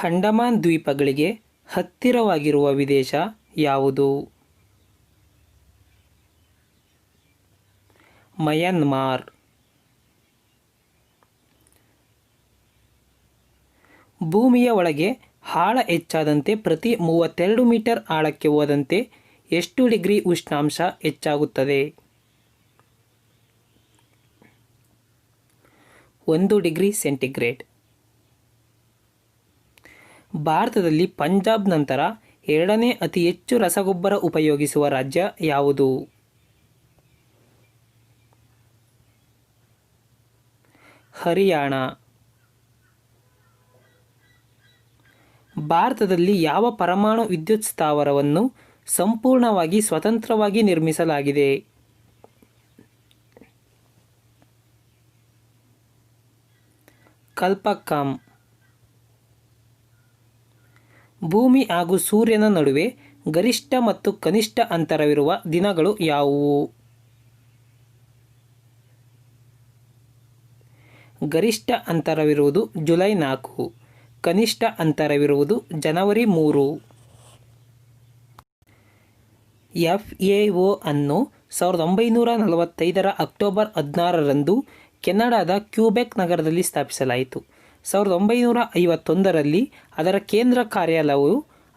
ಅಂಡಮಾನ್ ದ್ವೀಪಗಳಿಗೆ ಹತ್ತಿರವಾಗಿರುವ ವಿದೇಶ ಯಾವುದು? ಮಯನ್ಮಾರ್. ಭೂಮಿಯ ಒಳಗೆ ಆಳ ಹೆಚ್ಚಾದಂತೆ ಪ್ರತಿ 32 ಮೀಟರ್ ಆಳಕ್ಕೆ ಹೋದಂತೆ ಎಷ್ಟು ಡಿಗ್ರಿ ಉಷ್ಣಾಂಶ ಹೆಚ್ಚಾಗುತ್ತದೆ? 1 ಡಿಗ್ರಿ ಸೆಂಟಿಗ್ರೇಡ್. ಭಾರತದಲ್ಲಿ ಪಂಜಾಬ್ ನಂತರ ಎರಡನೇ ಅತಿ ಹೆಚ್ಚು ರಸಗೊಬ್ಬರ ಉಪಯೋಗಿಸುವ ರಾಜ್ಯ ಯಾವುದು? ಹರಿಯಾಣ. ಭಾರತದಲ್ಲಿ ಯಾವ ಪರಮಾಣು ವಿದ್ಯುತ್ ಸ್ಥಾವರವನ್ನು ಸಂಪೂರ್ಣವಾಗಿ ಸ್ವತಂತ್ರವಾಗಿ ನಿರ್ಮಿಸಲಾಗಿದೆ? ಕಲ್ಪಕ್ಕಂ. ಭೂಮಿ ಹಾಗೂ ಸೂರ್ಯನ ನಡುವೆ ಗರಿಷ್ಠ ಮತ್ತು ಕನಿಷ್ಠ ಅಂತರವಿರುವ ದಿನಗಳು ಯಾವುವು? ಗರಿಷ್ಠ ಅಂತರವಿರುವುದು ಜುಲೈ 4, ಕನಿಷ್ಠ ಅಂತರವಿರುವುದು ಜನವರಿ 3. FAO ಅನ್ನು 1945 ಅಕ್ಟೋಬರ್ 16ರಂದು ಕೆನಡಾದ ಕ್ಯೂಬೆಕ್ ನಗರದಲ್ಲಿ ಸ್ಥಾಪಿಸಲಾಯಿತು. 1951ರಲ್ಲಿ ಅದರ ಕೇಂದ್ರ ಕಾರ್ಯಾಲಯವು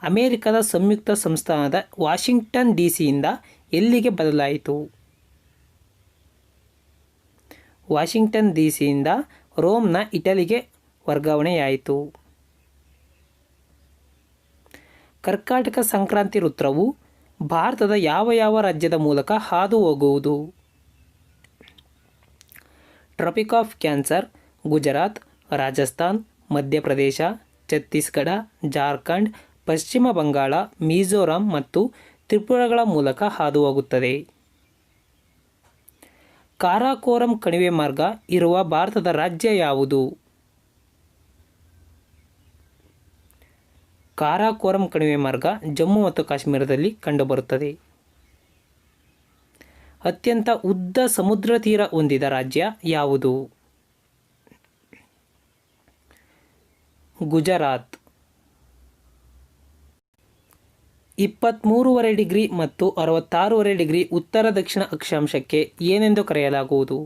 ಅಮೆರಿಕದ ಸಂಯುಕ್ತ ಸಂಸ್ಥಾನದ ವಾಷಿಂಗ್ಟನ್ ಡಿಸಿಯಿಂದ ಎಲ್ಲಿಗೆ ಬದಲಾಯಿತು? ವಾಷಿಂಗ್ಟನ್ ಡಿಸಿಯಿಂದ ರೋಮ್ನ ಇಟಲಿಗೆ ವರ್ಗಾವಣೆಯಾಯಿತು. ಕರ್ಕಾಟಕ ಸಂಕ್ರಾಂತಿ ವೃತ್ತವು ಭಾರತದ ಯಾವ ರಾಜ್ಯದ ಮೂಲಕ ಹಾದು ಹೋಗುವುದು? Tropic of cancer Gujarat, Rajasthan, Madhya Pradesh, Chhattisgarh, Jharkhand, Paschima Bangala, Mizoram ಮತ್ತು ತ್ರಿಪುರಗಳ ಮೂಲಕ ಹಾದುಹೋಗುತ್ತದೆ. ಕಾರಾಕೋರಂ ಕಣಿವೆ ಮಾರ್ಗ ಇರುವ ಭಾರತದ ರಾಜ್ಯ ಯಾವುದು? ಕಾರಾಕೋರಂ ಕಣಿವೆ ಮಾರ್ಗ ಜಮ್ಮು ಮತ್ತು ಕಾಶ್ಮೀರದಲ್ಲಿ ಕಂಡುಬರುತ್ತದೆ. ಅತ್ಯಂತ ಉದ್ದ ಸಮುದ್ರ ತೀರ ಹೊಂದಿದ ರಾಜ್ಯ ಯಾವುದು? ಗುಜರಾತ್. 23.5 ಡಿಗ್ರಿ ಮತ್ತು 66.5 ಡಿಗ್ರಿ ಉತ್ತರ ದಕ್ಷಿಣ ಅಕ್ಷಾಂಶಕ್ಕೆ ಏನೆಂದು ಕರೆಯಲಾಗುವುದು?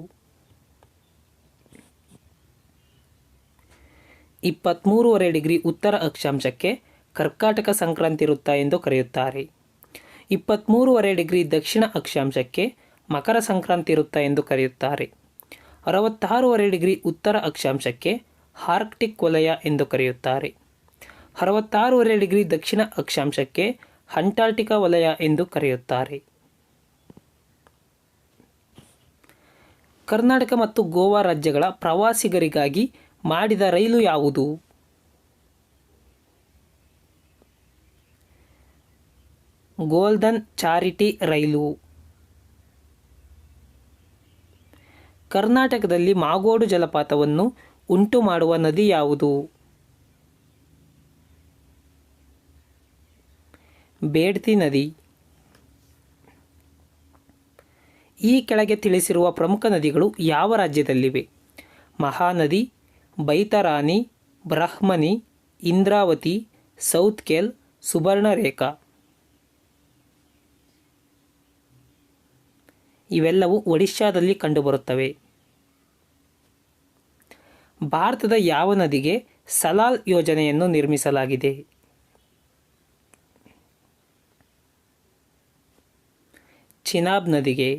23.5 ಡಿಗ್ರಿ ಉತ್ತರ ಅಕ್ಷಾಂಶಕ್ಕೆ ಕರ್ಕಾಟಕ ಸಂಕ್ರಾಂತಿ ವೃತ್ತ ಎಂದು ಕರೆಯುತ್ತಾರೆ. 23.5 ಡಿಗ್ರಿ ದಕ್ಷಿಣ ಅಕ್ಷಾಂಶಕ್ಕೆ ಮಕರ ಸಂಕ್ರಾಂತಿ ವೃತ್ತ ಎಂದು ಕರೆಯುತ್ತಾರೆ. 66.5 ಡಿಗ್ರಿ ಉತ್ತರ ಅಕ್ಷಾಂಶಕ್ಕೆ ಆರ್ಕ್ಟಿಕ್ ವಲಯ ಎಂದು ಕರೆಯುತ್ತಾರೆ. 66.5 ಡಿಗ್ರಿ ದಕ್ಷಿಣ ಅಕ್ಷಾಂಶಕ್ಕೆ ಅಂಟಾರ್ಟಿಕಾ ವಲಯ ಎಂದು ಕರೆಯುತ್ತಾರೆ. ಕರ್ನಾಟಕ ಮತ್ತು ಗೋವಾ ರಾಜ್ಯಗಳ ಪ್ರವಾಸಿಗರಿಗಾಗಿ ಮಾಡಿದ ರೈಲು ಯಾವುದು? ಗೋಲ್ಡನ್ ಚಾರಿಟಿ ರೈಲು. ಕರ್ನಾಟಕದಲ್ಲಿ ಮಾಗೋಡು ಜಲಪಾತವನ್ನು ಉಂಟು ಮಾಡುವ ನದಿ ಯಾವುದು? ಬೇಡ್ತಿ ನದಿ. ಈ ಕೆಳಗೆ ತಿಳಿಸಿರುವ ಪ್ರಮುಖ ನದಿಗಳು ಯಾವ ರಾಜ್ಯದಲ್ಲಿವೆ? ಮಹಾನದಿ, ಬೈತರಾನಿ, ಬ್ರಹ್ಮನಿ, ಇಂದ್ರಾವತಿ, ಸೌತ್ಕೇಲ್, ಸುಬರ್ಣರೇಖಾ. ಇವೆಲ್ಲವೂ ಒಡಿಶಾದಲ್ಲಿ ಕಂಡುಬರುತ್ತವೆ. ಭಾರತದ ಯಾವ ನದಿಗೆ ಸಲಾಲ್ ಯೋಜನೆಯನ್ನು ನಿರ್ಮಿಸಲಾಗಿದೆ? ಚಿನಾಬ್ ನದಿಗೆ.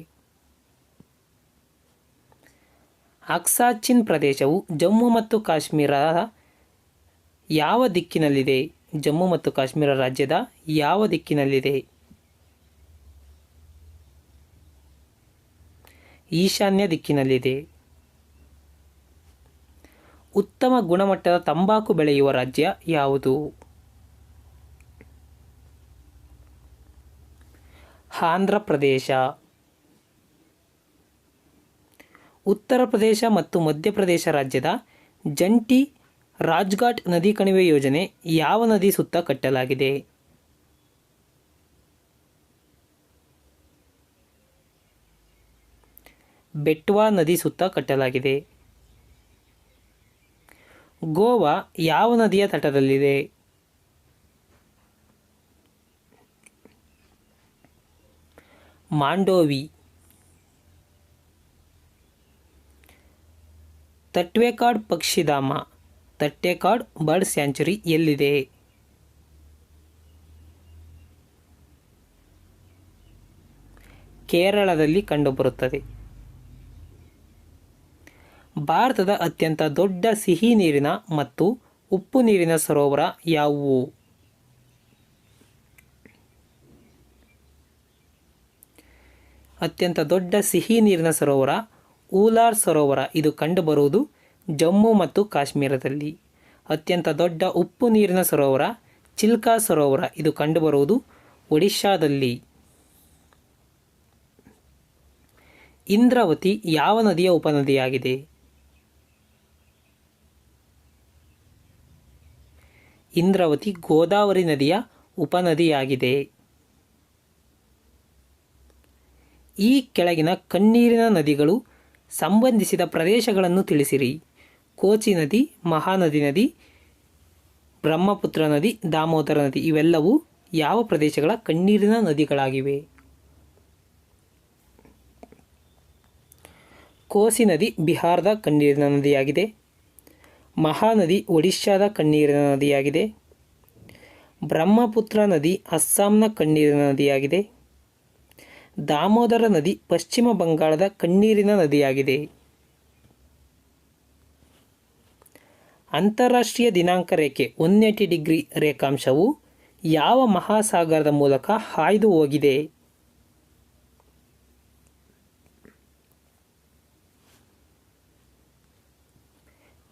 ಅಕ್ಸಾಚಿನ್ ಪ್ರದೇಶವು ಜಮ್ಮು ಮತ್ತು ಕಾಶ್ಮೀರದ ಯಾವ ದಿಕ್ಕಿನಲ್ಲಿದೆ? ಜಮ್ಮು ಮತ್ತು ಕಾಶ್ಮೀರ ರಾಜ್ಯದ ಯಾವ ದಿಕ್ಕಿನಲ್ಲಿದೆ? ಈಶಾನ್ಯ ದಿಕ್ಕಿನಲ್ಲಿದೆ. ಉತ್ತಮ ಗುಣಮಟ್ಟದ ತಂಬಾಕು ಬೆಳೆಯುವ ರಾಜ್ಯ ಯಾವುದು? ಆಂಧ್ರ ಪ್ರದೇಶ. ಉತ್ತರ ಪ್ರದೇಶ ಮತ್ತು ಮಧ್ಯಪ್ರದೇಶ ರಾಜ್ಯದ ಜಂಟಿ ರಾಜ್ಘಾಟ್ ನದಿ ಕಣಿವೆ ಯೋಜನೆ ಯಾವ ನದಿ ಸುತ್ತ ಕಟ್ಟಲಾಗಿದೆ? ಬೆಟ್ವಾ ನದಿ ಸುತ್ತ ಕಟ್ಟಲಾಗಿದೆ. ಗೋವಾ ಯಾವ ನದಿಯ ತಟದಲ್ಲಿದೆ? ಮಾಂಡೋವಿ. ತಟ್ವೇಕಾಡ್ ಪಕ್ಷಿಧಾಮ, ತಟ್ಟೇಕಾಡ್ ಬರ್ಡ್ ಸ್ಯಾಂಚುರಿ ಎಲ್ಲಿದೆ? ಕೇರಳದಲ್ಲಿ ಕಂಡುಬರುತ್ತದೆ. ಭಾರತದ ಅತ್ಯಂತ ದೊಡ್ಡ ಸಿಹಿ ನೀರಿನ ಮತ್ತು ಉಪ್ಪು ನೀರಿನ ಸರೋವರ ಯಾವುವು? ಅತ್ಯಂತ ದೊಡ್ಡ ಸಿಹಿ ನೀರಿನ ಸರೋವರ ಊಲಾರ್ ಸರೋವರ. ಇದು ಕಂಡುಬರುವುದು ಜಮ್ಮು ಮತ್ತು ಕಾಶ್ಮೀರದಲ್ಲಿ. ಅತ್ಯಂತ ದೊಡ್ಡ ಉಪ್ಪು ನೀರಿನ ಸರೋವರ ಚಿಲ್ಕಾ ಸರೋವರ. ಇದು ಕಂಡುಬರುವುದು ಒಡಿಶಾದಲ್ಲಿ. ಇಂದ್ರಾವತಿ ಯಾವ ನದಿಯ ಉಪನದಿಯಾಗಿದೆ? ಇಂದ್ರಾವತಿ ಗೋದಾವರಿ ನದಿಯ ಉಪನದಿಯಾಗಿದೆ. ಈ ಕೆಳಗಿನ ಕಣ್ಣೀರಿನ ನದಿಗಳು ಸಂಬಂಧಿಸಿದ ಪ್ರದೇಶಗಳನ್ನು ತಿಳಿಸಿರಿ. ಕೋಚಿ ನದಿ, ಮಹಾನದಿ ನದಿ, ಬ್ರಹ್ಮಪುತ್ರ ನದಿ, ದಾಮೋದರ ನದಿ ಇವೆಲ್ಲವೂ ಯಾವ ಪ್ರದೇಶಗಳ ಕಣ್ಣೀರಿನ ನದಿಗಳಾಗಿವೆ? ಕೋಸಿ ನದಿ ಬಿಹಾರದ ಕಣ್ಣೀರಿನ ನದಿಯಾಗಿದೆ. ಮಹಾನದಿ ಒಡಿಶಾದ ಕಣ್ಣೀರಿನ ನದಿಯಾಗಿದೆ. ಬ್ರಹ್ಮಪುತ್ರ ನದಿ ಅಸ್ಸಾಂನ ಕಣ್ಣೀರಿನ ನದಿಯಾಗಿದೆ. ದಾಮೋದರ ನದಿ ಪಶ್ಚಿಮ ಬಂಗಾಳದ ಕಣ್ಣೀರಿನ ನದಿಯಾಗಿದೆ. ಅಂತಾರಾಷ್ಟ್ರೀಯ ದಿನಾಂಕ ರೇಖೆ 180 ಡಿಗ್ರಿ ರೇಖಾಂಶವು ಯಾವ ಮಹಾಸಾಗರದ ಮೂಲಕ ಹಾಯ್ದು ಹೋಗಿದೆ?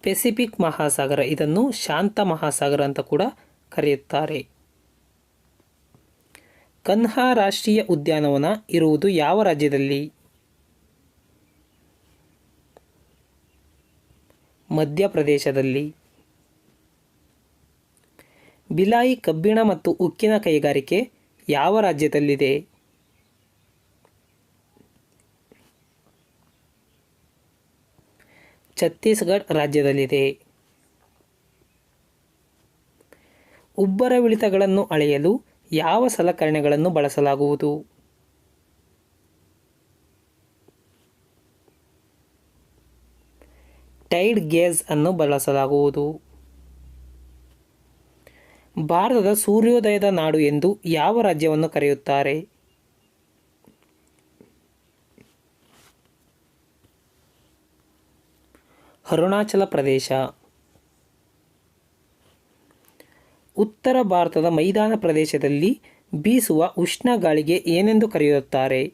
ಪೆಸಿಫಿಕ್ ಮಹಾಸಾಗರ. ಇದನ್ನು ಶಾಂತ ಮಹಾಸಾಗರ ಅಂತ ಕೂಡ ಕರೆಯುತ್ತಾರೆ. ಕನ್ಹಾ ರಾಷ್ಟ್ರೀಯ ಉದ್ಯಾನವನ ಇರುವುದು ಯಾವ ರಾಜ್ಯದಲ್ಲಿ? ಮಧ್ಯಪ್ರದೇಶದಲ್ಲಿ. ಭಿಲಾಯಿ ಕಬ್ಬಿಣ ಮತ್ತು ಉಕ್ಕಿನ ಕೈಗಾರಿಕೆ ಯಾವ ರಾಜ್ಯದಲ್ಲಿದೆ? ಛತ್ತೀಸ್ಗಢ ರಾಜ್ಯದಲ್ಲಿದೆ. ಉಬ್ಬರವಿಳಿತಗಳನ್ನು ಅಳೆಯಲು ಯಾವ ಸಲಕರಣೆಗಳನ್ನು ಬಳಸಲಾಗುವುದು? ಟೈಡ್ ಗೇಜ್ ಅನ್ನು ಬಳಸಲಾಗುವುದು. ಭಾರತದ ಸೂರ್ಯೋದಯದ ನಾಡು ಎಂದು ಯಾವ ರಾಜ್ಯವನ್ನು ಕರೆಯುತ್ತಾರೆ? ಅರುಣಾಚಲ ಪ್ರದೇಶ. ಉತ್ತರ ಭಾರತದ ಮೈದಾನ ಪ್ರದೇಶದಲ್ಲಿ ಬೀಸುವ ಉಷ್ಣ ಗಾಳಿಗೆ ಏನೆಂದು ಕರೆಯುತ್ತಾರೆ?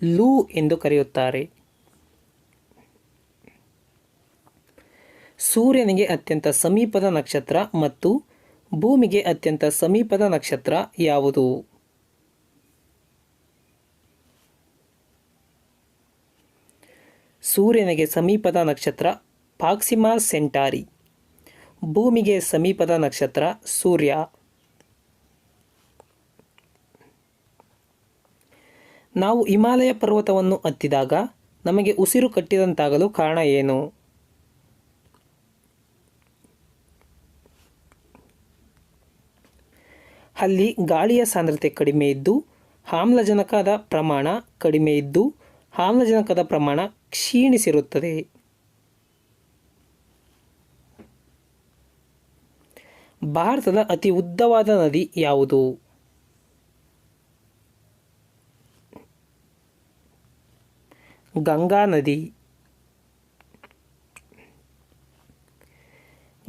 ಲೂ ಎಂದು ಕರೆಯುತ್ತಾರೆ. ಸೂರ್ಯನಿಗೆ ಅತ್ಯಂತ ಸಮೀಪದ ನಕ್ಷತ್ರ ಮತ್ತು ಭೂಮಿಗೆ ಅತ್ಯಂತ ಸಮೀಪದ ನಕ್ಷತ್ರ ಯಾವುದು? ಸೂರ್ಯನಿಗೆ ಸಮೀಪದ ನಕ್ಷತ್ರ ಪ್ರಾಕ್ಸಿಮಾ ಸೆಂಟಾರಿ. ಭೂಮಿಗೆ ಸಮೀಪದ ನಕ್ಷತ್ರ ಸೂರ್ಯ. ನಾವು ಹಿಮಾಲಯ ಪರ್ವತವನ್ನು ಹತ್ತಿದಾಗ ನಮಗೆ ಉಸಿರು ಕಟ್ಟಿದಂತಾಗಲು ಕಾರಣ ಏನು? ಅಲ್ಲಿ ಗಾಳಿಯ ಸಾಂದ್ರತೆ ಕಡಿಮೆ ಇದ್ದು ಆಮ್ಲಜನಕದ ಪ್ರಮಾಣ ಕಡಿಮೆ ಇದ್ದು ಆಮ್ಲಜನಕದ ಪ್ರಮಾಣ ಕ್ಷೀಣಿಸಿರುತ್ತದೆ. ಭಾರತದ ಅತಿ ಉದ್ದವಾದ ನದಿ ಯಾವುದು? ಗಂಗಾ ನದಿ.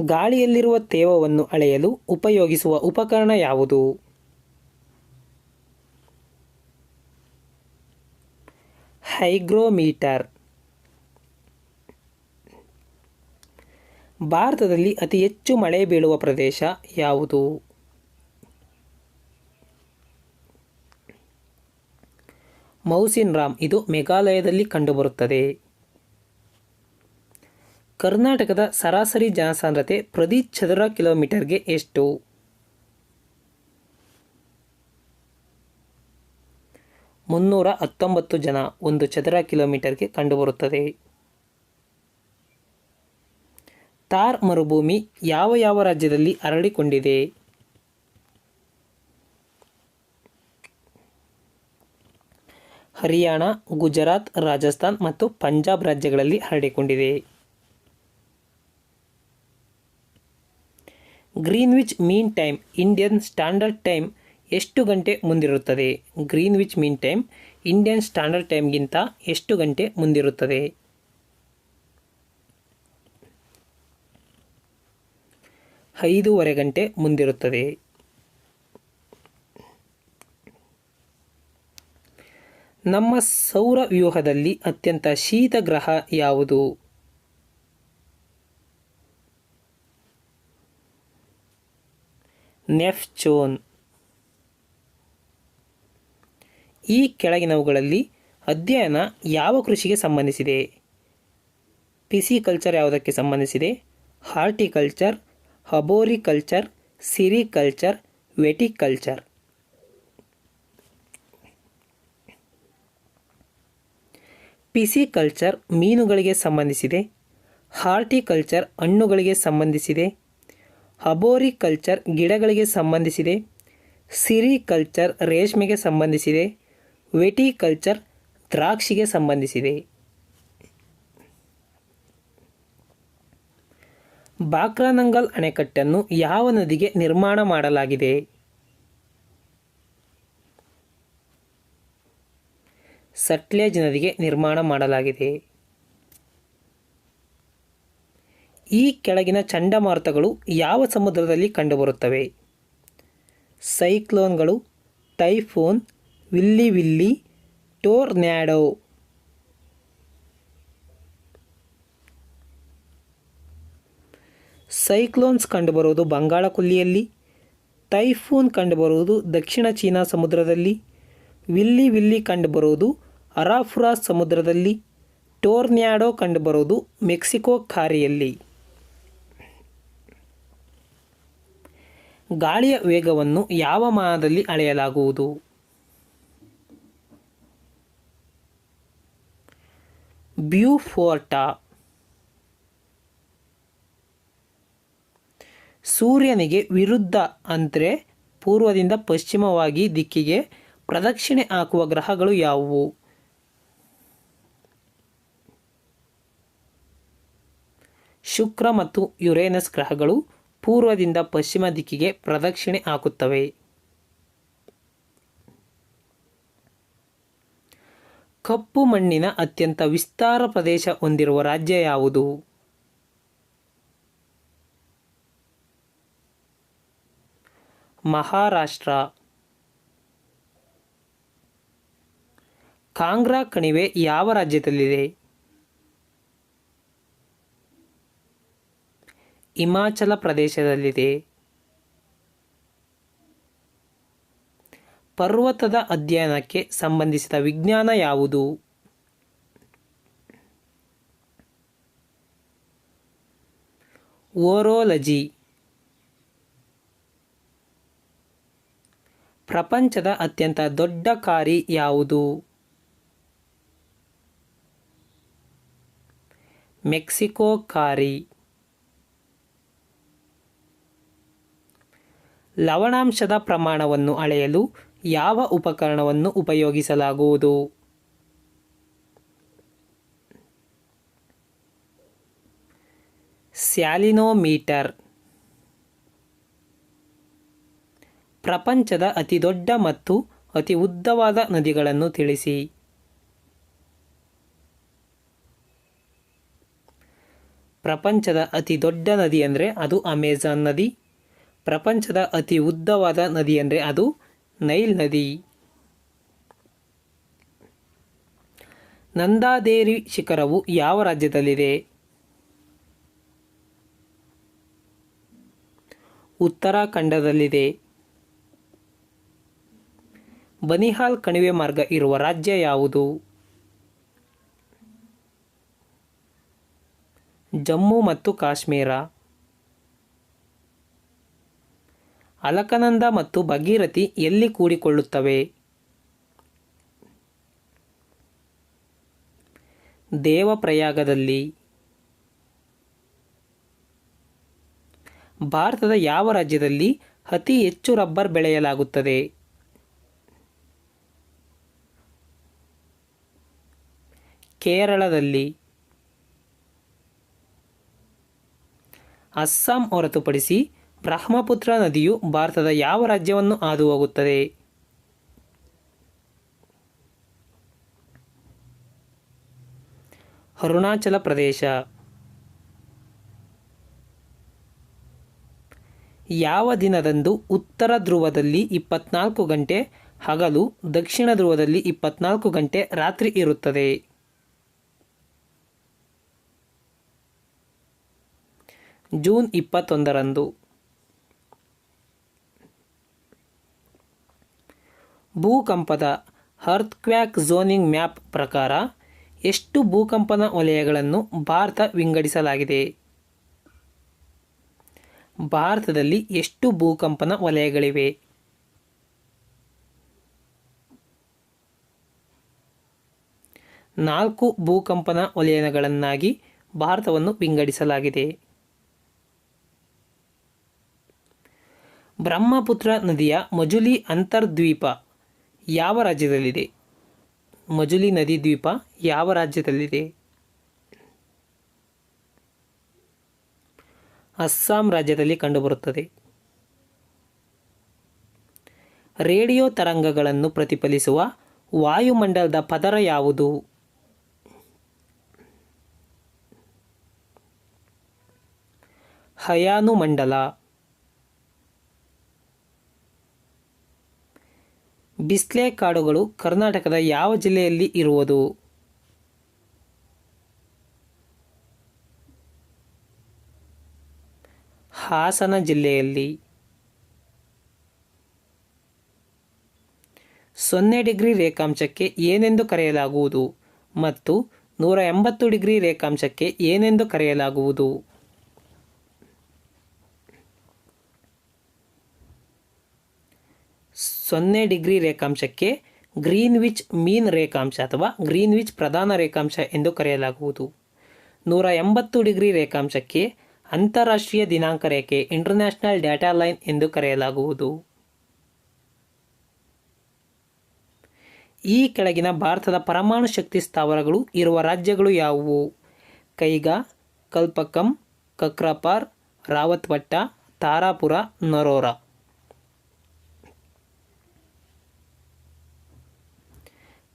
ಗಾಳಿಯಲ್ಲಿರುವ ತೇವವನ್ನು ಅಳೆಯಲು ಉಪಯೋಗಿಸುವ ಉಪಕರಣ ಯಾವುದು? ಹೈಗ್ರೋಮೀಟರ್. ಭಾರತದಲ್ಲಿ ಅತಿ ಹೆಚ್ಚು ಮಳೆ ಬೀಳುವ ಪ್ರದೇಶ ಯಾವುದು? ಮೌಸಿನ್ ರಾಮ್. ಇದು ಮೇಘಾಲಯದಲ್ಲಿ ಕಂಡುಬರುತ್ತದೆ. ಕರ್ನಾಟಕದ ಸರಾಸರಿ ಜನಸಾಂದ್ರತೆ ಪ್ರತಿ ಚದರ ಕಿಲೋಮೀಟರ್ಗೆ ಎಷ್ಟು? 3 319 ಜನ 1 ಚದರ ಕಿಲೋಮೀಟರ್ಗೆ ಕಂಡುಬರುತ್ತದೆ. ಥಾರ್ ಮರುಭೂಮಿ ಯಾವ ರಾಜ್ಯದಲ್ಲಿ ಹರಡಿಕೊಂಡಿದೆ? ಹರಿಯಾಣ, ಗುಜರಾತ್, ರಾಜಸ್ಥಾನ್ ಮತ್ತು ಪಂಜಾಬ್ ರಾಜ್ಯಗಳಲ್ಲಿ ಹರಡಿಕೊಂಡಿದೆ. Greenwich mean time Indian standard time ಎಷ್ಟು ಗಂಟೆ ಮುಂದಿರುತ್ತದೆ? Greenwich mean time Indian standard ಟೈಮ್ಗಿಂತ ಎಷ್ಟು ಗಂಟೆ ಮುಂದಿರುತ್ತದೆ? 5.5 ಗಂಟೆ ಮುಂದಿರುತ್ತದೆ. ನಮ್ಮ ಸೌರ ವ್ಯೂಹದಲ್ಲಿ ಅತ್ಯಂತ ಶೀತ ಗ್ರಹ ಯಾವುದು? ನೆಪ್ಚೂನ್. ಈ ಕೆಳಗಿನವುಗಳಲ್ಲಿ ಅಧ್ಯಯನ ಯಾವ ಕೃಷಿಗೆ ಸಂಬಂಧಿಸಿದೆ? ಪಿಸಿಕಲ್ಚರ್ ಯಾವುದಕ್ಕೆ ಸಂಬಂಧಿಸಿದೆ? Horticulture, ಹಬೋರಿಕಲ್ಚರ್, sericulture, ವೆಟಿಕಲ್ಚರ್. ಪಿಸಿಕಲ್ಚರ್ ಮೀನುಗಳಿಗೆ ಸಂಬಂಧಿಸಿದೆ. ಹಾರ್ಟಿಕಲ್ಚರ್ ಹಣ್ಣುಗಳಿಗೆ ಸಂಬಂಧಿಸಿದೆ. ಹಬೋರಿಕಲ್ಚರ್ ಗಿಡಗಳಿಗೆ ಸಂಬಂಧಿಸಿದೆ. ಸಿರಿಕಲ್ಚರ್ ರೇಷ್ಮೆಗೆ ಸಂಬಂಧಿಸಿದೆ. ವೆಟಿಕಲ್ಚರ್ ದ್ರಾಕ್ಷಿಗೆ ಸಂಬಂಧಿಸಿದೆ. ಬಾಕ್ರಾನಂಗಲ್ ಅಣೆಕಟ್ಟನ್ನು ಯಾವ ನದಿಗೆ ನಿರ್ಮಾಣ ಮಾಡಲಾಗಿದೆ? ಸಟ್ಲೇಜ್ ನದಿಗೆ ನಿರ್ಮಾಣ ಮಾಡಲಾಗಿದೆ. ಈ ಕೆಳಗಿನ ಚಂಡಮಾರುತಗಳು ಯಾವ ಸಮುದ್ರದಲ್ಲಿ ಕಂಡುಬರುತ್ತವೆ? ಸೈಕ್ಲೋನ್ಗಳು, ಟೈಫೂನ್, ವಿಲ್ಲಿ, ಟೋರ್ನ್ಯಾಡೋ. ಸೈಕ್ಲೋನ್ಸ್ ಕಂಡುಬರುವುದು ಬಂಗಾಳ ಕೊಲ್ಲಿಯಲ್ಲಿ. ಟೈಫೂನ್ ಕಂಡುಬರುವುದು ದಕ್ಷಿಣ ಚೀನಾ ಸಮುದ್ರದಲ್ಲಿ. ವಿಲ್ಲಿ ಕಂಡುಬರುವುದು ಅರಾಫುರಾ ಸಮುದ್ರದಲ್ಲಿ. ಟೋರ್ನ್ಯಾಡೋ ಕಂಡುಬರುವುದು ಮೆಕ್ಸಿಕೋ ಖಾರಿಯಲ್ಲಿ. ಗಾಳಿಯ ವೇಗವನ್ನು ಯಾವ ಮಾನದಲ್ಲಿ ಅಳೆಯಲಾಗುವುದು? ಬ್ಯೂಫೋರ್ಟ. ಸೂರ್ಯನಿಗೆ ವಿರುದ್ಧ ಅಂದರೆ ಪೂರ್ವದಿಂದ ಪಶ್ಚಿಮವಾಗಿ ದಿಕ್ಕಿಗೆ ಪ್ರದಕ್ಷಿಣೆ ಹಾಕುವ ಗ್ರಹಗಳು ಯಾವುವು? ಶುಕ್ರ ಮತ್ತು ಯುರೇನಸ್ ಗ್ರಹಗಳು ಪೂರ್ವದಿಂದ ಪಶ್ಚಿಮ ದಿಕ್ಕಿಗೆ ಪ್ರದಕ್ಷಿಣೆ ಹಾಕುತ್ತವೆ. ಕಪ್ಪು ಮಣ್ಣಿನ ಅತ್ಯಂತ ವಿಸ್ತಾರ ಪ್ರದೇಶ ಹೊಂದಿರುವ ರಾಜ್ಯ ಯಾವುದು? ಮಹಾರಾಷ್ಟ್ರ. ಕಾಂಗ್ರಾ ಕಣಿವೆ ಯಾವ ರಾಜ್ಯದಲ್ಲಿದೆ? ಹಿಮಾಚಲ ಪ್ರದೇಶದಲ್ಲಿದೆ. ಪರ್ವತದ ಅಧ್ಯಯನಕ್ಕೆ ಸಂಬಂಧಿಸಿದ ವಿಜ್ಞಾನ ಯಾವುದು? ಓರೋಲಜಿ. ಪ್ರಪಂಚದ ಅತ್ಯಂತ ದೊಡ್ಡ ಖಾರಿ ಯಾವುದು? ಮೆಕ್ಸಿಕೋ ಖಾರಿ. ಲವಣಾಂಶದ ಪ್ರಮಾಣವನ್ನು ಅಳೆಯಲು ಯಾವ ಉಪಕರಣವನ್ನು ಉಪಯೋಗಿಸಲಾಗುವುದು? ಸ್ಯಾಲಿನೋಮೀಟರ್. ಪ್ರಪಂಚದ ಅತಿದೊಡ್ಡ ಮತ್ತು ಅತಿ ಉದ್ದವಾದ ನದಿಗಳನ್ನು ತಿಳಿಸಿ. ಪ್ರಪಂಚದ ಅತಿ ದೊಡ್ಡ ನದಿ ಅಂದರೆ ಅದು ಅಮೆಜಾನ್ ನದಿ. ಪ್ರಪಂಚದ ಅತಿ ಉದ್ದವಾದ ನದಿ ಅಂದರೆ ಅದು ನೈಲ್ ನದಿ. ನಂದಾದೇವಿ ಶಿಖರವು ಯಾವ ರಾಜ್ಯದಲ್ಲಿದೆ? ಉತ್ತರಾಖಂಡದಲ್ಲಿದೆ. ಬನಿಹಾಲ್ ಕಣಿವೆ ಮಾರ್ಗ ಇರುವ ರಾಜ್ಯ ಯಾವುದು? ಜಮ್ಮು ಮತ್ತು ಕಾಶ್ಮೀರ. ಅಲಕನಂದ ಮತ್ತು ಭಗೀರಥಿ ಎಲ್ಲಿ ಕೂಡಿಕೊಳ್ಳುತ್ತವೆ? ದೇವಪ್ರಯಾಗದಲ್ಲಿ. ಭಾರತದ ಯಾವ ರಾಜ್ಯದಲ್ಲಿ ಅತಿ ಹೆಚ್ಚು ರಬ್ಬರ್ ಬೆಳೆಯಲಾಗುತ್ತದೆ? ಕೇರಳದಲ್ಲಿ. ಅಸ್ಸಾಂ ಹೊರತುಪಡಿಸಿ ಬ್ರಹ್ಮಪುತ್ರ ನದಿಯು ಭಾರತದ ಯಾವ ರಾಜ್ಯವನ್ನು ಹಾದು ಹೋಗುತ್ತದೆ? ಅರುಣಾಚಲ ಪ್ರದೇಶ. ಯಾವ ದಿನದಂದು ಉತ್ತರ ಧ್ರುವದಲ್ಲಿ 24 ಗಂಟೆ ಹಗಲು, ದಕ್ಷಿಣ ಧ್ರುವದಲ್ಲಿ 24 ಗಂಟೆ ರಾತ್ರಿ ಇರುತ್ತದೆ? ಜೂನ್ 21ರಂದು. ಭೂಕಂಪದ ಅರ್ಥಕ್ವೇಕ್ ಝೋನಿಂಗ್ ಮ್ಯಾಪ್ ಪ್ರಕಾರ ಎಷ್ಟು ಭೂಕಂಪನ ವಲಯಗಳನ್ನು ಭಾರತ ವಿಂಗಡಿಸಲಾಗಿದೆ? ಭಾರತದಲ್ಲಿ ಎಷ್ಟು ಭೂಕಂಪನ ವಲಯಗಳಿವೆ? 4 ಭೂಕಂಪನ ವಲಯಗಳನ್ನಾಗಿ ಭಾರತವನ್ನು ವಿಂಗಡಿಸಲಾಗಿದೆ. ಬ್ರಹ್ಮಪುತ್ರ ನದಿಯ ಮಜುಲಿ ಅಂತರ್ದ್ವೀಪ ಯಾವ ರಾಜ್ಯದಲ್ಲಿದೆ? ಮಜುಲಿ ನದಿ ದ್ವೀಪ ಯಾವ ರಾಜ್ಯದಲ್ಲಿದೆ? ಅಸ್ಸಾಂ ರಾಜ್ಯದಲ್ಲಿ ಕಂಡುಬರುತ್ತದೆ. ರೇಡಿಯೋ ತರಂಗಗಳನ್ನು ಪ್ರತಿಫಲಿಸುವ ವಾಯುಮಂಡಲದ ಪದರ ಯಾವುದು? ಅಯಾನುಮಂಡಲ. ಬಿಸ್ಲೆ ಕಾಡುಗಳು ಕರ್ನಾಟಕದ ಯಾವ ಜಿಲ್ಲೆಯಲ್ಲಿ ಇರುವುದು? ಹಾಸನ ಜಿಲ್ಲೆಯಲ್ಲಿ. 0 ಡಿಗ್ರಿ ರೇಖಾಂಶಕ್ಕೆ ಏನೆಂದು ಕರೆಯಲಾಗುವುದು ಮತ್ತು 180 ಡಿಗ್ರಿ ರೇಖಾಂಶಕ್ಕೆ ಏನೆಂದು ಕರೆಯಲಾಗುವುದು? 0 ಡಿಗ್ರಿ ರೇಖಾಂಶಕ್ಕೆ ಗ್ರೀನ್ವಿಚ್ ಮೀನ್ ರೇಖಾಂಶ ಅಥವಾ ಗ್ರೀನ್ವಿಚ್ ಪ್ರಧಾನ ರೇಖಾಂಶ ಎಂದು ಕರೆಯಲಾಗುವುದು. 180 ಡಿಗ್ರಿ ರೇಖಾಂಶಕ್ಕೆ ಅಂತಾರಾಷ್ಟ್ರೀಯ ದಿನಾಂಕ ರೇಖೆ ಇಂಟರ್ನ್ಯಾಷನಲ್ ಡೇಟಾ ಲೈನ್ ಎಂದು ಕರೆಯಲಾಗುವುದು. ಈ ಕೆಳಗಿನ ಭಾರತದ ಪರಮಾಣು ಶಕ್ತಿ ಸ್ಥಾವರಗಳು ಇರುವ ರಾಜ್ಯಗಳು ಯಾವುವು? ಕೈಗಾ, ಕಲ್ಪಕ್ಕಂ, ಕಕ್ರಾಪಾರ್, ರಾವತ್ಬಟ್ಟ, ತಾರಾಪುರ, ನರೋರಾ.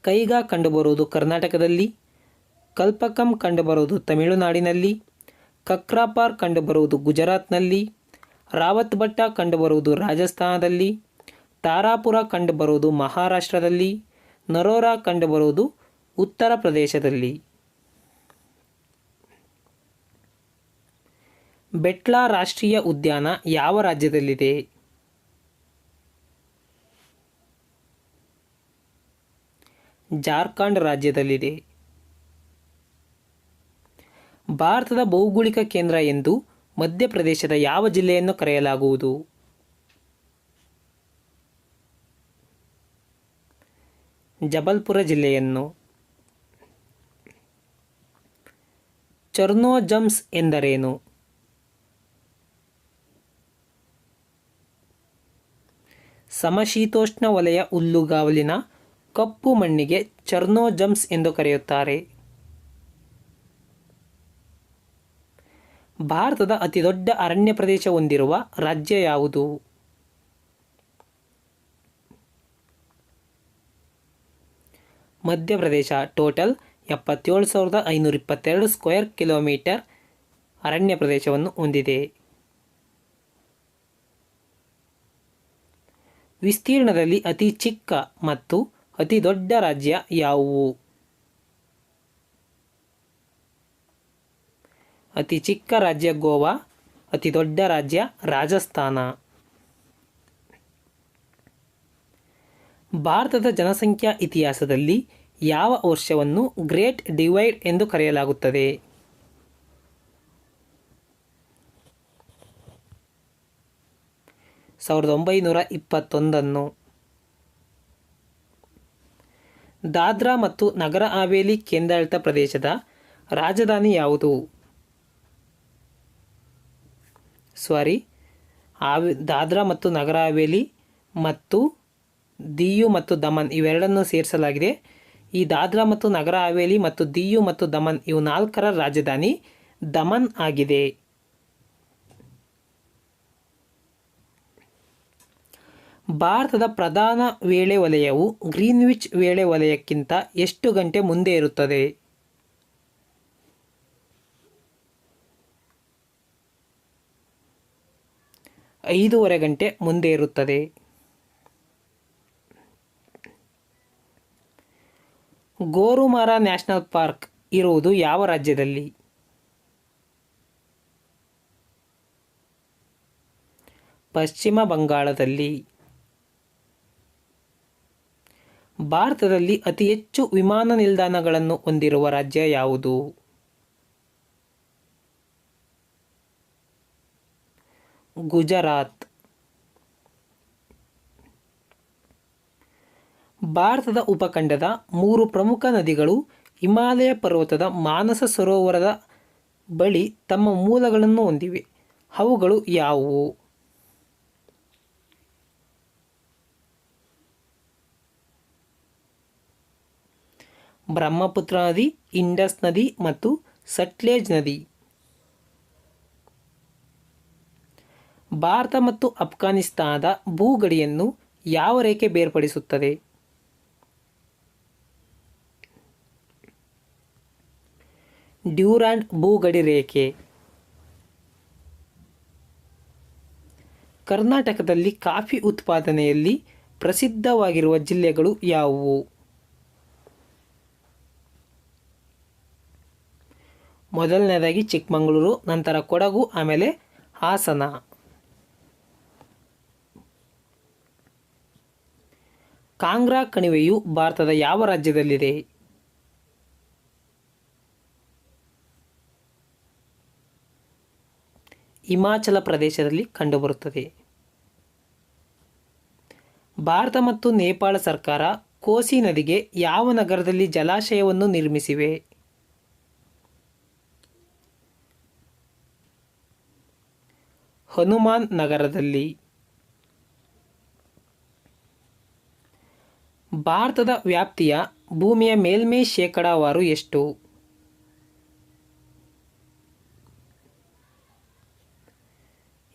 ಕೈಗಾ ಕಂಡುಬರುವುದು ಕರ್ನಾಟಕದಲ್ಲಿ, ಕಲ್ಪಕ್ಕಂ ಕಂಡುಬರುವುದು ತಮಿಳುನಾಡಿನಲ್ಲಿ, ಕಕ್ರಾಪಾರ್ ಕಂಡುಬರುವುದು ಗುಜರಾತ್ನಲ್ಲಿ, ರಾವತ್ಬಟ್ಟ ಕಂಡುಬರುವುದು ರಾಜಸ್ಥಾನದಲ್ಲಿ, ತಾರಾಪುರ ಕಂಡುಬರುವುದು ಮಹಾರಾಷ್ಟ್ರದಲ್ಲಿ, ನರೋರಾ ಕಂಡುಬರುವುದು ಉತ್ತರ ಪ್ರದೇಶದಲ್ಲಿ. ಬೆಟ್ಲಾ ರಾಷ್ಟ್ರೀಯ ಉದ್ಯಾನ ಯಾವ ರಾಜ್ಯದಲ್ಲಿದೆ? ಜಾರ್ಖಂಡ್ ರಾಜ್ಯದಲ್ಲಿದೆ. ಭಾರತದ ಭೌಗೋಳಿಕ ಕೇಂದ್ರ ಎಂದು ಮಧ್ಯಪ್ರದೇಶದ ಯಾವ ಜಿಲ್ಲೆಯನ್ನು ಕರೆಯಲಾಗುವುದು? ಜಬಲ್ಪುರ ಜಿಲ್ಲೆಯನ್ನು. ಚರ್ನೋಜಮ್ಸ್ ಎಂದರೇನು? ಸಮಶೀತೋಷ್ಣ ವಲಯ ಹುಲ್ಲುಗಾವಲಿನ ಕಪ್ಪು ಮಣ್ಣಿಗೆ ಚರ್ನೋಜಮ್ಸ್ ಎಂದು ಕರೆಯುತ್ತಾರೆ. ಭಾರತದ ಅತಿದೊಡ್ಡ ಅರಣ್ಯ ಪ್ರದೇಶ ಹೊಂದಿರುವ ರಾಜ್ಯ ಯಾವುದು? ಮಧ್ಯಪ್ರದೇಶ. ಟೋಟಲ್ 77,522 ಸ್ಕ್ವೇರ್ ಕಿಲೋಮೀಟರ್ ಅರಣ್ಯ ಪ್ರದೇಶವನ್ನು ಹೊಂದಿದೆ. ವಿಸ್ತೀರ್ಣದಲ್ಲಿ ಅತಿ ಚಿಕ್ಕ ಮತ್ತು ಅತಿ ದೊಡ್ಡ ರಾಜ್ಯ ಯಾವುವು? ಅತಿ ಚಿಕ್ಕ ರಾಜ್ಯ ಗೋವಾ, ಅತಿ ದೊಡ್ಡ ರಾಜ್ಯ ರಾಜಸ್ಥಾನ. ಭಾರತದ ಜನಸಂಖ್ಯಾ ಇತಿಹಾಸದಲ್ಲಿ ಯಾವ ವರ್ಷವನ್ನು ಗ್ರೇಟ್ ಡಿವೈಡ್ ಎಂದು ಕರೆಯಲಾಗುತ್ತದೆ? 1921. ದಾದ್ರಾ ಮತ್ತು ನಗರ ಹಾವೇಲಿ ಕೇಂದ್ರಾಡಳಿತ ಪ್ರದೇಶದ ರಾಜಧಾನಿ ಯಾವುದು? ದಾದ್ರಾ ಮತ್ತು ನಗರ ಹಾವೇಲಿ ಮತ್ತು ದಿಯು ಮತ್ತು ದಮನ್ ಇವೆರಡನ್ನು ಸೇರಿಸಲಾಗಿದೆ. ಈ ದಾದ್ರಾ ಮತ್ತು ನಗರ ಹಾವೇಲಿ ಮತ್ತು ದಿಯು ಮತ್ತು ದಮನ್ ಇವು 4ರ ರಾಜಧಾನಿ ದಮನ್ ಆಗಿದೆ. ಭಾರತದ ಪ್ರಧಾನ ವೇಳೆ ವಲಯವು ಗ್ರೀನ್ವಿಚ್ ವೇಳೆ ವಲಯಕ್ಕಿಂತ ಎಷ್ಟು ಗಂಟೆ ಮುಂದೆ ಇರುತ್ತದೆ? 5.5 ಗಂಟೆ ಮುಂದೆ ಇರುತ್ತದೆ. ಗೋರುಮಾರಾ ನ್ಯಾಷನಲ್ ಪಾರ್ಕ್ ಇರುವುದು ಯಾವ ರಾಜ್ಯದಲ್ಲಿ? ಪಶ್ಚಿಮ ಬಂಗಾಳದಲ್ಲಿ. ಭಾರತದಲ್ಲಿ ಅತಿ ಹೆಚ್ಚು ವಿಮಾನ ನಿಲ್ದಾಣಗಳನ್ನು ಹೊಂದಿರುವ ರಾಜ್ಯ ಯಾವುದು? ಗುಜರಾತ್. ಭಾರತದ ಉಪಖಂಡದ 3 ಪ್ರಮುಖ ನದಿಗಳು ಹಿಮಾಲಯ ಪರ್ವತದ ಮಾನಸ ಸರೋವರದ ಬಳಿ ತಮ್ಮ ಮೂಲಗಳನ್ನು ಹೊಂದಿವೆ. ಅವುಗಳು ಯಾವುವು? ಬ್ರಹ್ಮಪುತ್ರ ನದಿ, ಇಂಡಸ್ ನದಿ ಮತ್ತು ಸಟ್ಲೇಜ್ ನದಿ. ಭಾರತ ಮತ್ತು ಅಫ್ಘಾನಿಸ್ತಾನದ ಭೂಗಡಿಯನ್ನು ಯಾವ ರೇಖೆ ಬೇರ್ಪಡಿಸುತ್ತದೆ? ಡ್ಯೂರಾಂಡ್ ಭೂಗಡಿ ರೇಖೆ. ಕರ್ನಾಟಕದಲ್ಲಿ ಕಾಫಿ ಉತ್ಪಾದನೆಯಲ್ಲಿ ಪ್ರಸಿದ್ಧವಾಗಿರುವ ಜಿಲ್ಲೆಗಳು ಯಾವುವು? ಮೊದಲನೇದಾಗಿ ಚಿಕ್ಕಮಗಳೂರು, ನಂತರ ಕೊಡಗು, ಆಮೇಲೆ ಹಾಸನ. ಕಾಂಗ್ರಾ ಕಣಿವೆಯು ಭಾರತದ ಯಾವ ರಾಜ್ಯದಲ್ಲಿದೆ? ಹಿಮಾಚಲ ಪ್ರದೇಶದಲ್ಲಿ ಕಂಡುಬರುತ್ತದೆ. ಭಾರತ ಮತ್ತು ನೇಪಾಳ ಸರ್ಕಾರ ಕೋಸಿ ನದಿಗೆ ಯಾವ ನಗರದಲ್ಲಿ ಜಲಾಶಯವನ್ನು ನಿರ್ಮಿಸಿವೆ? ಹನುಮಾನ್ ನಗರದಲ್ಲಿ. ಭಾರತದ ವ್ಯಾಪ್ತಿಯ ಭೂಮಿಯ ಮೇಲ್ಮೈ ಶೇಕಡಾವಾರು ಎಷ್ಟು?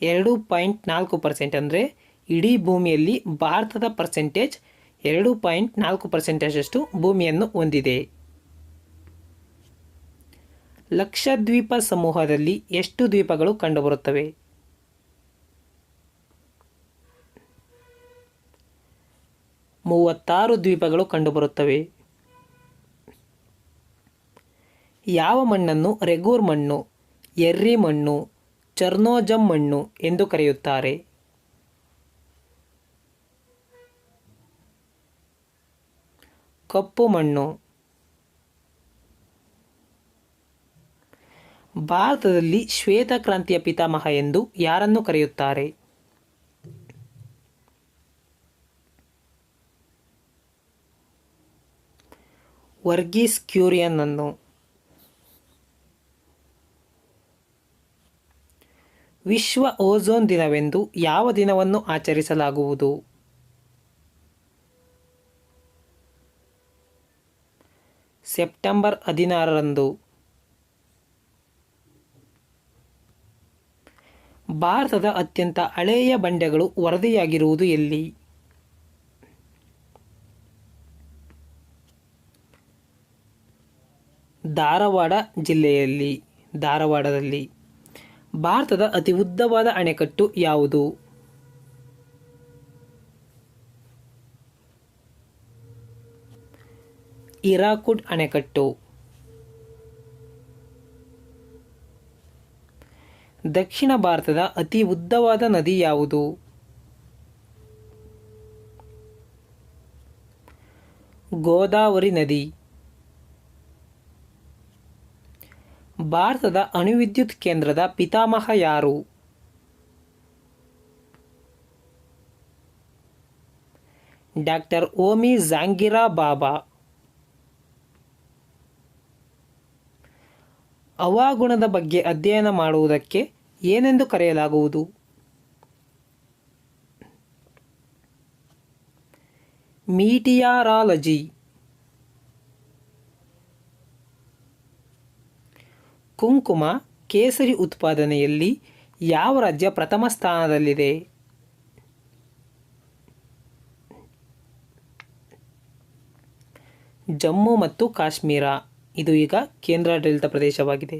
2.4%. ಅಂದರೆ ಇಡೀ ಭೂಮಿಯಲ್ಲಿ ಭಾರತದ ಪರ್ಸೆಂಟೇಜ್ 2.4% ಭೂಮಿಯನ್ನು ಹೊಂದಿದೆ. ಲಕ್ಷದ್ವೀಪ ಸಮೂಹದಲ್ಲಿ ಎಷ್ಟು ದ್ವೀಪಗಳು ಕಂಡುಬರುತ್ತವೆ? 36 ದ್ವೀಪಗಳು ಕಂಡುಬರುತ್ತವೆ. ಯಾವ ಮಣ್ಣನ್ನು ರೆಗೂರ್ ಮಣ್ಣು, ಎರ್ರಿ ಮಣ್ಣು, ಚರ್ನೋಜಮ್ ಮಣ್ಣು ಎಂದು ಕರೆಯುತ್ತಾರೆ? ಕಪ್ಪು ಮಣ್ಣು. ಭಾರತದಲ್ಲಿ ಶ್ವೇತ ಕ್ರಾಂತಿಯ ಪಿತಾಮಹ ಎಂದು ಯಾರನ್ನು ಕರೆಯುತ್ತಾರೆ? ವರ್ಗೀಸ್ ಕ್ಯೂರಿಯನ್ ಅನ್ನು. ವಿಶ್ವ ಓಝೋನ್ ದಿನವೆಂದು ಯಾವ ದಿನವನ್ನು ಆಚರಿಸಲಾಗುವುದು? ಸೆಪ್ಟೆಂಬರ್ 16ರಂದು. ಭಾರತದ ಅತ್ಯಂತ ಹಳೆಯ ಬಂಡೆಗಳು ವರದಿಯಾಗಿರುವುದು ಎಲ್ಲಿ? ಧಾರವಾಡದಲ್ಲಿ. ಭಾರತದ ಅತಿ ಉದ್ದವಾದ ಅಣೆಕಟ್ಟು ಯಾವುದು? ಹಿರಾಕುಡ್ ಅಣೆಕಟ್ಟು. ದಕ್ಷಿಣ ಭಾರತದ ಅತಿ ಉದ್ದವಾದ ನದಿ ಯಾವುದು? ಗೋದಾವರಿ ನದಿ. ಭಾರತದ ಅಣುವಿದ್ಯುತ್ ಕೇಂದ್ರದ ಪಿತಾಮಹ ಯಾರು? ಡಾಕ್ಟರ್ ಹೋಮಿ ಜಹಾಂಗೀರ್ ಬಾಬಾ. ಹವಾಗುಣದ ಬಗ್ಗೆ ಅಧ್ಯಯನ ಮಾಡುವುದಕ್ಕೆ ಏನೆಂದು ಕರೆಯಲಾಗುವುದು? ಮೀಟಿಯಾರಾಲಜಿ. ಕುಂಕುಮ ಕೇಸರಿ ಉತ್ಪಾದನೆಯಲ್ಲಿ ಯಾವ ರಾಜ್ಯ ಪ್ರಥಮ ಸ್ಥಾನದಲ್ಲಿದೆ? ಜಮ್ಮು ಮತ್ತು ಕಾಶ್ಮೀರ. ಇದು ಈಗ ಕೇಂದ್ರಾಡಳಿತ ಪ್ರದೇಶವಾಗಿದೆ.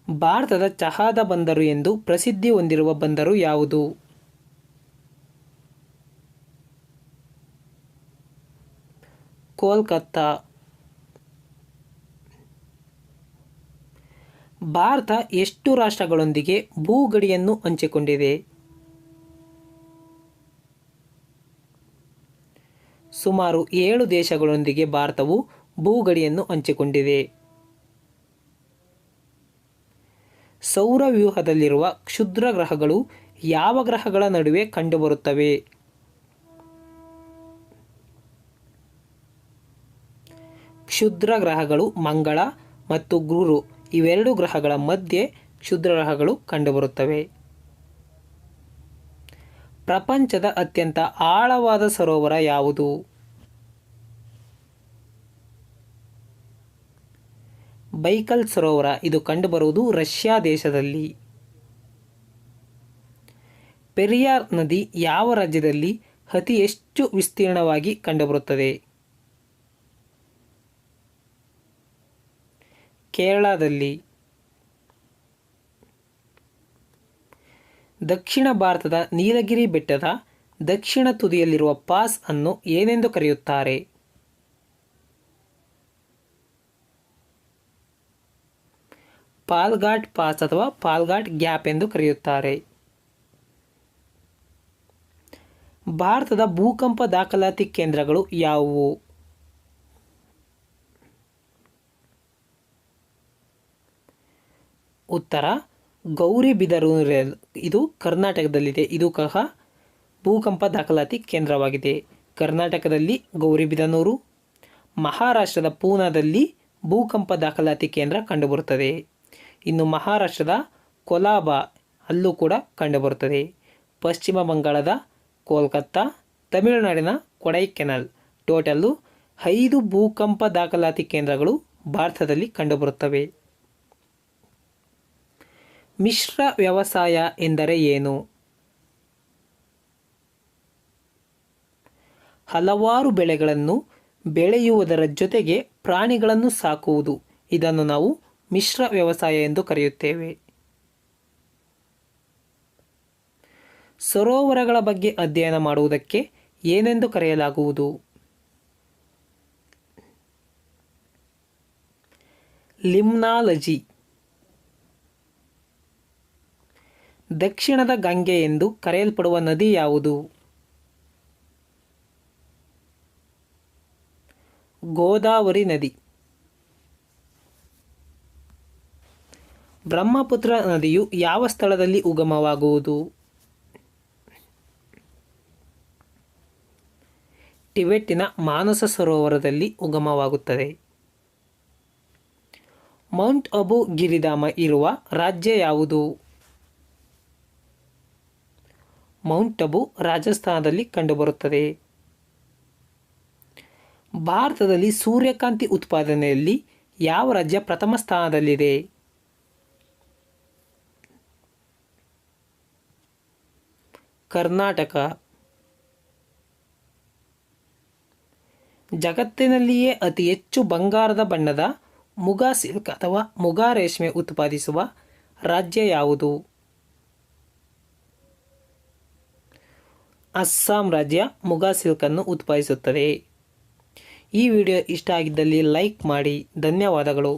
ಭಾರತದ ಚಹಾದ ಬಂದರು ಎಂದು ಪ್ರಸಿದ್ಧಿ ಹೊಂದಿರುವ ಬಂದರು ಯಾವುದು? ಕೋಲ್ಕತ್ತಾ. ಭಾರತ ಎಷ್ಟು ರಾಷ್ಟ್ರಗಳೊಂದಿಗೆ ಭೂಗಡಿಯನ್ನು ಹಂಚಿಕೊಂಡಿದೆ? ಸುಮಾರು 7 ದೇಶಗಳೊಂದಿಗೆ ಭಾರತವು ಭೂಗಡಿಯನ್ನು ಹಂಚಿಕೊಂಡಿದೆ. ಸೌರವ್ಯೂಹದಲ್ಲಿರುವ ಕ್ಷುದ್ರ ಗ್ರಹಗಳು ಯಾವ ಗ್ರಹಗಳ ನಡುವೆ ಕಂಡುಬರುತ್ತವೆ? ಕ್ಷುದ್ರ ಗ್ರಹಗಳು ಮಂಗಳ ಮತ್ತು ಗುರು ಇವೆರಡು ಗ್ರಹಗಳ ಮಧ್ಯೆ ಕ್ಷುದ್ರ ಗ್ರಹಗಳು ಕಂಡುಬರುತ್ತವೆ. ಪ್ರಪಂಚದ ಅತ್ಯಂತ ಆಳವಾದ ಸರೋವರ ಯಾವುದು? ಬೈಕಲ್ ಸರೋವರ. ಇದು ಕಂಡುಬರುವುದು ರಷ್ಯಾ ದೇಶದಲ್ಲಿ. ಪೆರಿಯಾರ್ ನದಿ ಯಾವ ರಾಜ್ಯದಲ್ಲಿ ಅತಿ ಹೆಚ್ಚು ವಿಸ್ತೀರ್ಣವಾಗಿ ಕಂಡುಬರುತ್ತದೆ? ಕೇರಳದಲ್ಲಿ. ದಕ್ಷಿಣ ಭಾರತದ ನೀಲಗಿರಿ ಬೆಟ್ಟದ ದಕ್ಷಿಣ ತುದಿಯಲ್ಲಿರುವ ಪಾಸ್ ಅನ್ನು ಏನೆಂದು ಕರೆಯುತ್ತಾರೆ? ಪಾಲ್ಘಾಟ್ ಪಾಸ್ ಅಥವಾ ಪಾಲ್ಘಾಟ್ ಗ್ಯಾಪ್ ಎಂದು ಕರೆಯುತ್ತಾರೆ. ಭಾರತದ ಭೂಕಂಪ ದಾಖಲಾತಿ ಕೇಂದ್ರಗಳು ಯಾವುವು? ಉತ್ತರ ಗೌರಿಬಿದನೂರು. ಇದು ಕರ್ನಾಟಕದಲ್ಲಿದೆ. ಇದು ಭೂಕಂಪ ದಾಖಲಾತಿ ಕೇಂದ್ರವಾಗಿದೆ. ಕರ್ನಾಟಕದಲ್ಲಿ ಗೌರಿಬಿದನೂರು, ಮಹಾರಾಷ್ಟ್ರದ ಪೂನಾದಲ್ಲಿ ಭೂಕಂಪ ದಾಖಲಾತಿ ಕೇಂದ್ರ ಕಂಡುಬರುತ್ತದೆ. ಇನ್ನು ಮಹಾರಾಷ್ಟ್ರದ ಕೊಲಾಬಾ ಅಲ್ಲೂ ಕೂಡ ಕಂಡುಬರುತ್ತದೆ. ಪಶ್ಚಿಮ ಬಂಗಾಳದ ಕೋಲ್ಕತ್ತಾ, ತಮಿಳುನಾಡಿನ ಕೊಡೈಕೆನಾಲ್. ಟೋಟಲ್ಲು 5 ಭೂಕಂಪ ದಾಖಲಾತಿ ಕೇಂದ್ರಗಳು ಭಾರತದಲ್ಲಿ ಕಂಡುಬರುತ್ತವೆ. ಮಿಶ್ರ ವ್ಯವಸಾಯ ಎಂದರೆ ಏನು? ಹಲವಾರು ಬೆಳೆಗಳನ್ನು ಬೆಳೆಯುವುದರ ಜೊತೆಗೆ ಪ್ರಾಣಿಗಳನ್ನು ಸಾಕುವುದು. ಇದನ್ನು ನಾವು ಮಿಶ್ರ ವ್ಯವಸಾಯ ಎಂದು ಕರೆಯುತ್ತೇವೆ. ಸರೋವರಗಳ ಬಗ್ಗೆ ಅಧ್ಯಯನ ಮಾಡುವುದಕ್ಕೆ ಏನೆಂದು ಕರೆಯಲಾಗುವುದು? ಲಿಮ್ನಾಲಜಿ. ದಕ್ಷಿಣದ ಗಂಗೆ ಎಂದು ಕರೆಯಲ್ಪಡುವ ನದಿ ಯಾವುದು? ಗೋದಾವರಿ ನದಿ. ಬ್ರಹ್ಮಪುತ್ರ ನದಿಯು ಯಾವ ಸ್ಥಳದಲ್ಲಿ ಉಗಮವಾಗುವುದು? ಟಿಬೆಟ್ಟಿನ ಮಾನಸ ಸರೋವರದಲ್ಲಿ ಉಗಮವಾಗುತ್ತದೆ. ಮೌಂಟ್ ಅಬು ಗಿರಿಧಾಮ ಇರುವ ರಾಜ್ಯ ಯಾವುದು? ಮೌಂಟ್ ಅಬು ರಾಜಸ್ಥಾನದಲ್ಲಿ ಕಂಡುಬರುತ್ತದೆ. ಭಾರತದಲ್ಲಿ ಸೂರ್ಯಕಾಂತಿ ಉತ್ಪಾದನೆಯಲ್ಲಿ ಯಾವ ರಾಜ್ಯ ಪ್ರಥಮ ಸ್ಥಾನದಲ್ಲಿದೆ? ಕರ್ನಾಟಕ. ಜಗತ್ತಿನಲ್ಲಿಯೇ ಅತಿ ಹೆಚ್ಚು ಬಂಗಾರದ ಬಣ್ಣದ ಮುಗಾ ಸಿಲ್ಕ್ ಅಥವಾ ಮುಗಾ ರೇಷ್ಮೆ ಉತ್ಪಾದಿಸುವ ರಾಜ್ಯ ಯಾವುದು? ಅಸ್ಸಾಂ ರಾಜ್ಯ ಮುಗಾ ಸಿಲ್ಕನ್ನು ಉತ್ಪಾದಿಸುತ್ತದೆ. ಈ ವಿಡಿಯೋ ಇಷ್ಟ ಆಗಿದ್ದಲ್ಲಿ ಲೈಕ್ ಮಾಡಿ. ಧನ್ಯವಾದಗಳು.